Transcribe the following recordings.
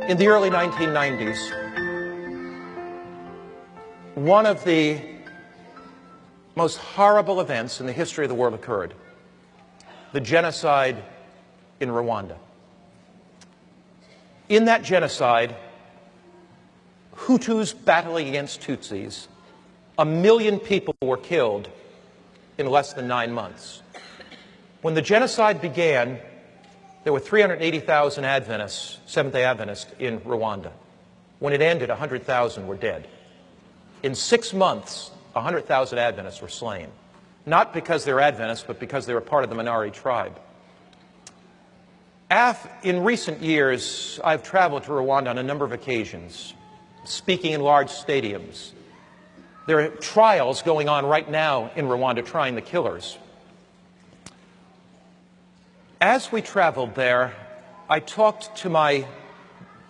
In the early 1990s, one of the most horrible events in the history of the world occurred: the genocide in Rwanda. In that genocide, Hutus battling against Tutsis, 1 million people were killed in less than 9 months. When the genocide began, there were 380,000 Adventists, Seventh-day Adventists, in Rwanda. When it ended, 100,000 were dead. In 6 months, 100,000 Adventists were slain. Not because they're Adventists, but because they were part of the minority tribe. In recent years, I've traveled to Rwanda on a number of occasions, speaking in large stadiums. There are trials going on right now in Rwanda trying the killers. As we traveled there, I talked to my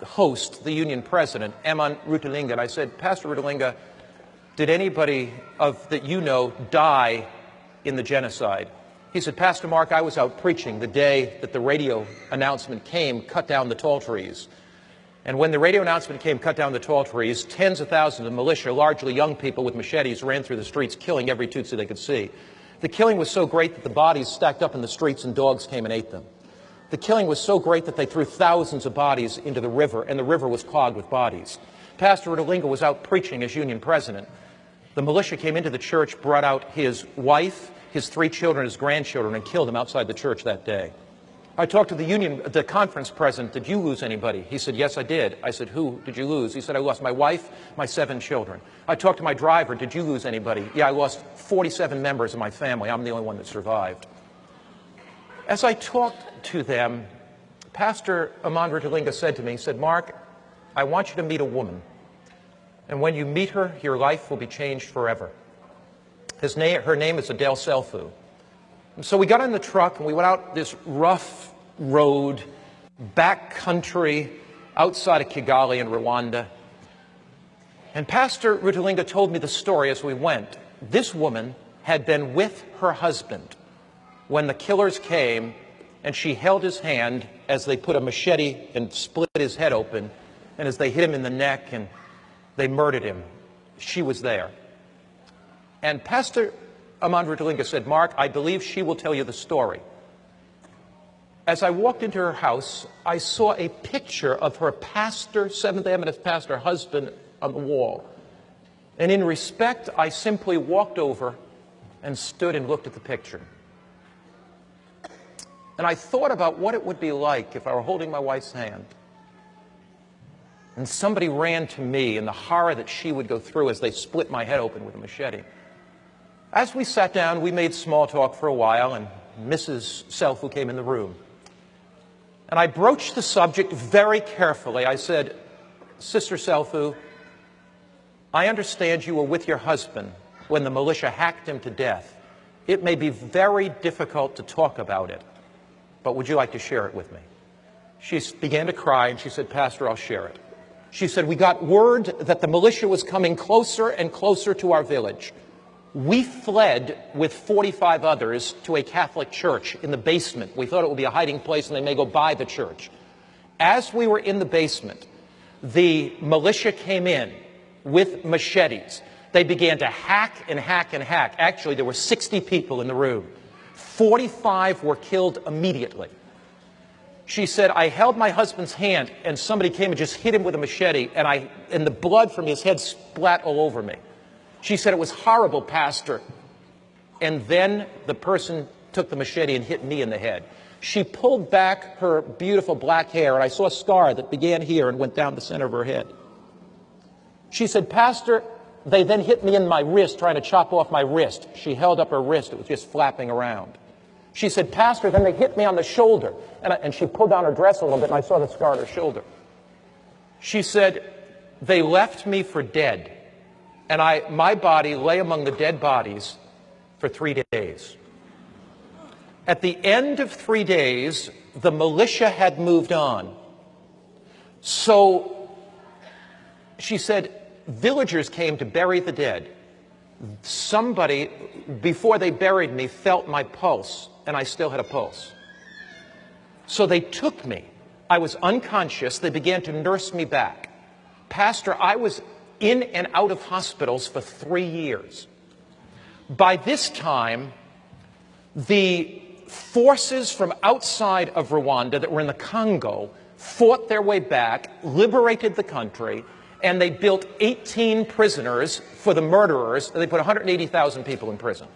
host, the union president, Eman Rutalinga, and I said, "Pastor Rutalinga, did anybody that you know die in the genocide?" He said, "Pastor Mark, I was out preaching the day that the radio announcement came, cut down the tall trees. And when the radio announcement came, cut down the tall trees, tens of thousands of militia, largely young people with machetes, ran through the streets, killing every Tutsi they could see. The killing was so great that the bodies stacked up in the streets and dogs came and ate them. The killing was so great that they threw thousands of bodies into the river, and the river was clogged with bodies." Pastor Rutalinga was out preaching as union president. The militia came into the church, brought out his wife, his 3 children, his grandchildren, and killed them outside the church that day. I talked to the conference president. "Did you lose anybody?" He said, "Yes, I did." I said, "Who did you lose?" He said, "I lost my wife, my 7 children." I talked to my driver. "Did you lose anybody?" "Yeah, I lost 47 members of my family. I'm the only one that survived." As I talked to them, Pastor Eman Rutalinga said to me, he said, "Mark, I want you to meet a woman. And when you meet her, your life will be changed forever. Her name is Adele Selfu." And so we got in the truck and we went out this rough road, back country, outside of Kigali in Rwanda. And Pastor Rutalinga told me the story as we went. This woman had been with her husband when the killers came, and she held his hand as they put a machete and split his head open, and as they hit him in the neck and they murdered him. She was there. And Pastor Eman Rutalinga said, "Mark, I believe she will tell you the story." As I walked into her house, I saw a picture of her pastor, Seventh-day Adventist pastor husband, on the wall. And in respect, I simply walked over and stood and looked at the picture. And I thought about what it would be like if I were holding my wife's hand and somebody ran to me, and the horror that she would go through as they split my head open with a machete. As we sat down, we made small talk for a while, and Mrs. Selfu came in the room. And I broached the subject very carefully. I said, "Sister Selfu, I understand you were with your husband when the militia hacked him to death. It may be very difficult to talk about it, but would you like to share it with me?" She began to cry, and she said, "Pastor, I'll share it." She said, "We got word that the militia was coming closer and closer to our village. We fled with 45 others to a Catholic church in the basement. We thought it would be a hiding place and they may go by the church. As we were in the basement, the militia came in with machetes. They began to hack and hack and hack. Actually, there were 60 people in the room. 45 were killed immediately." She said, "I held my husband's hand and somebody came and just hit him with a machete, and the blood from his head splat all over me. She said, it was horrible, Pastor. And then the person took the machete and hit me in the head." She pulled back her beautiful black hair, and I saw a scar that began here and went down the center of her head. She said, "Pastor, they then hit me in my wrist, trying to chop off my wrist." She held up her wrist. It was just flapping around. She said, "Pastor, then they hit me on the shoulder." And she pulled down her dress a little bit, and I saw the scar on her shoulder. She said, "They left me for dead. And my body lay among the dead bodies for 3 days. At the end of 3 days, the militia had moved on. So," she said, "villagers came to bury the dead. Somebody, before they buried me, felt my pulse, and I still had a pulse. So they took me I was unconscious. They began to nurse me back. Pastor, I was in and out of hospitals for 3 years. By this time, the forces from outside of Rwanda that were in the Congo fought their way back, liberated the country, and they built 18 prisoners for the murderers. They put 180,000 people in prison.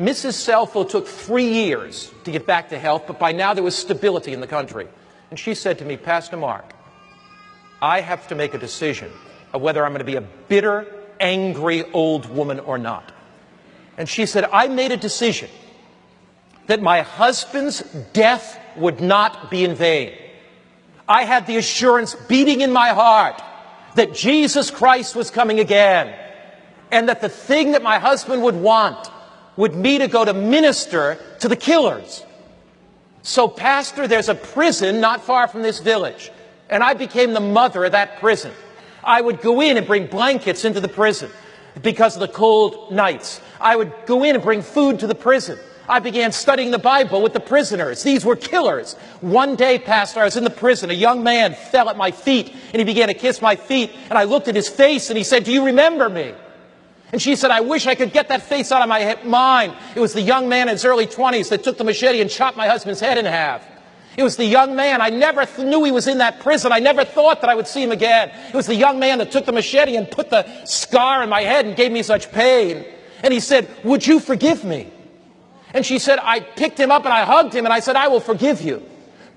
Mrs. Selfo took 3 years to get back to health, but by now there was stability in the country. And she said to me, Pastor Mark, I have to make a decision of whether I'm going to be a bitter, angry old woman or not. And she said, I made a decision that my husband's death would not be in vain. I had the assurance beating in my heart that Jesus Christ was coming again, and that the thing that my husband would want would me to go to minister to the killers. So, Pastor, there's a prison not far from this village, and I became the mother of that prison. I would go in and bring blankets into the prison because of the cold nights. I would go in and bring food to the prison. I began studying the Bible with the prisoners. These were killers. One day, Pastor, I was in the prison. A young man fell at my feet, and he began to kiss my feet. And I looked at his face, and he said, do you remember me? And she said, I wish I could get that face out of my mind. It was the young man in his early 20s that took the machete and chopped my husband's head in half. It was the young man. I never knew he was in that prison. I never thought that I would see him again. It was the young man that took the machete and put the scar in my head and gave me such pain. And he said, would you forgive me? And she said, I picked him up and I hugged him and I said, I will forgive you.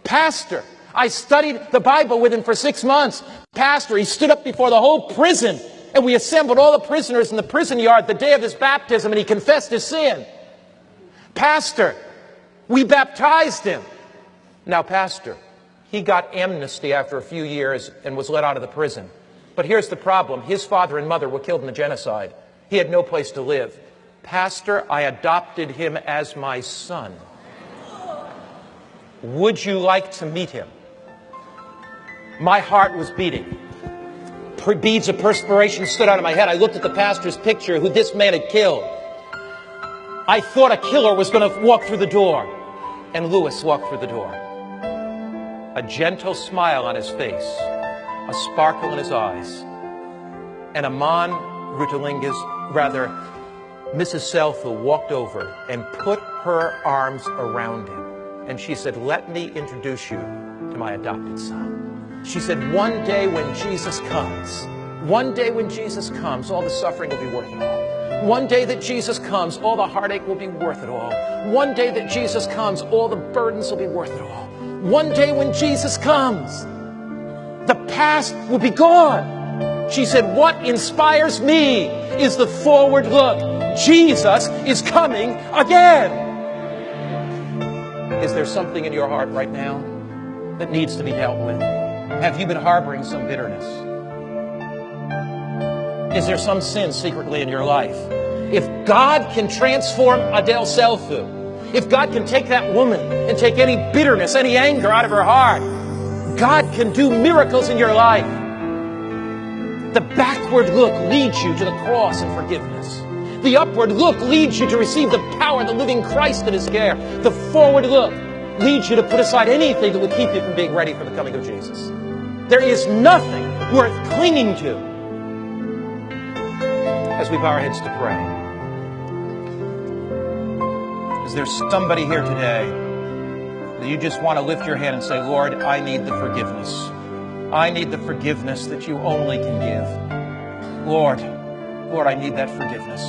Pastor, I studied the Bible with him for 6 months. Pastor, he stood up before the whole prison, and we assembled all the prisoners in the prison yard the day of his baptism, and he confessed his sin. Pastor, we baptized him. Now, Pastor, he got amnesty after a few years and was let out of the prison. But here's the problem. His father and mother were killed in the genocide. He had no place to live. Pastor, I adopted him as my son. Would you like to meet him? My heart was beating. Beads of perspiration stood out of my head. I looked at the pastor's picture, who this man had killed. I thought a killer was going to walk through the door. And Lewis walked through the door. A gentle smile on his face, a sparkle in his eyes. And Aman Rutelinga's, Mrs. Selfu walked over and put her arms around him. And she said, let me introduce you to my adopted son. She said, one day when Jesus comes, all the suffering will be worth it all. One day that Jesus comes, all the heartache will be worth it all. One day that Jesus comes, all the burdens will be worth it all. One day when Jesus comes, the past will be gone. She said, what inspires me is the forward look. Jesus is coming again. Is there something in your heart right now that needs to be dealt with? Have you been harboring some bitterness? Is there some sin secretly in your life? If God can transform Adele Selfu, if God can take that woman and take any bitterness, any anger out of her heart, God can do miracles in your life. The backward look leads you to the cross and forgiveness. The upward look leads you to receive the power of the living Christ in His care. The forward look leads you to put aside anything that would keep you from being ready for the coming of Jesus. There is nothing worth clinging to. As we bow our heads to pray, is there somebody here today that you just want to lift your hand and say, Lord, I need the forgiveness. I need the forgiveness that you only can give. Lord, I need that forgiveness.